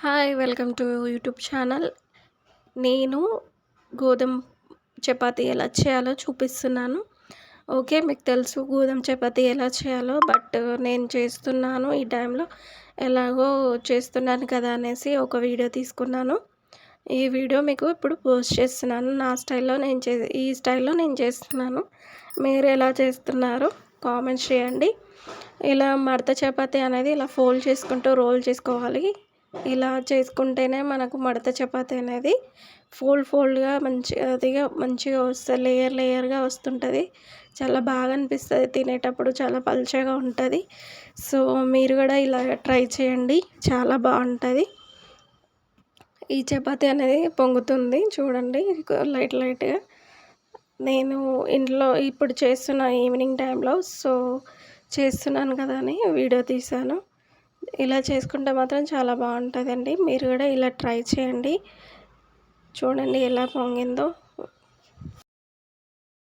Hi! Welcome to YouTube channel. నేను గోధుమ చపాతీ ఎలా చేయాలో చూపిస్తున్నాను. ఓకే. మీకు తెలుసు గోధుమ చపాతీ ఎలా చేయాలో. బట్ నేను చేస్తున్నాను ఈ టైంలో. ఎలాగో చేస్తున్నాను కదా అనేసి ఒక వీడియో తీసుకున్నాను. ఈ వీడియో మీకు ఇప్పుడు పోస్ట్ చేస్తున్నాను. నా స్టైల్‌లో ఈ స్టైల్‌లో నేను చేస్తున్నాను. మీరు ఎలా చేస్తున్నారో కామెంట్స్ చేయండి. ఇలా మడత చపాతీ అనేది ఇలా ఫోల్డ్ చేసుకుంటూ రోల్ చేసుకోవాలి. ఇలా చేసుకుంటేనే మనకు మడత చపాతీ అనేది ఫోల్డ్‌గా మంచిగా వస్తది. లేయర్‌గా వస్తుంటది. చాలా బాగా అనిపిస్తది తినేటప్పుడు. చాలా పల్చగా ఉంటది. సో, మీరు కూడా ఇలా ట్రై చేయండి. చాలా బావుంటది. ఈ చపాతీ అనేది పొంగుతుంది చూడండి లైట్‌గా. నేను ఇంట్లో ఇప్పుడు చేస్తున్న ఈవినింగ్ టైంలో. సో, చేస్తున్నాను కదా అని వీడియో తీశాను. ఇలా చేసుకుంటే మాత్రం చాలా బావుంటదండి. మీరు కూడా ఇలా ట్రై చేయండి. చూడండి ఎలా పొంగిందో.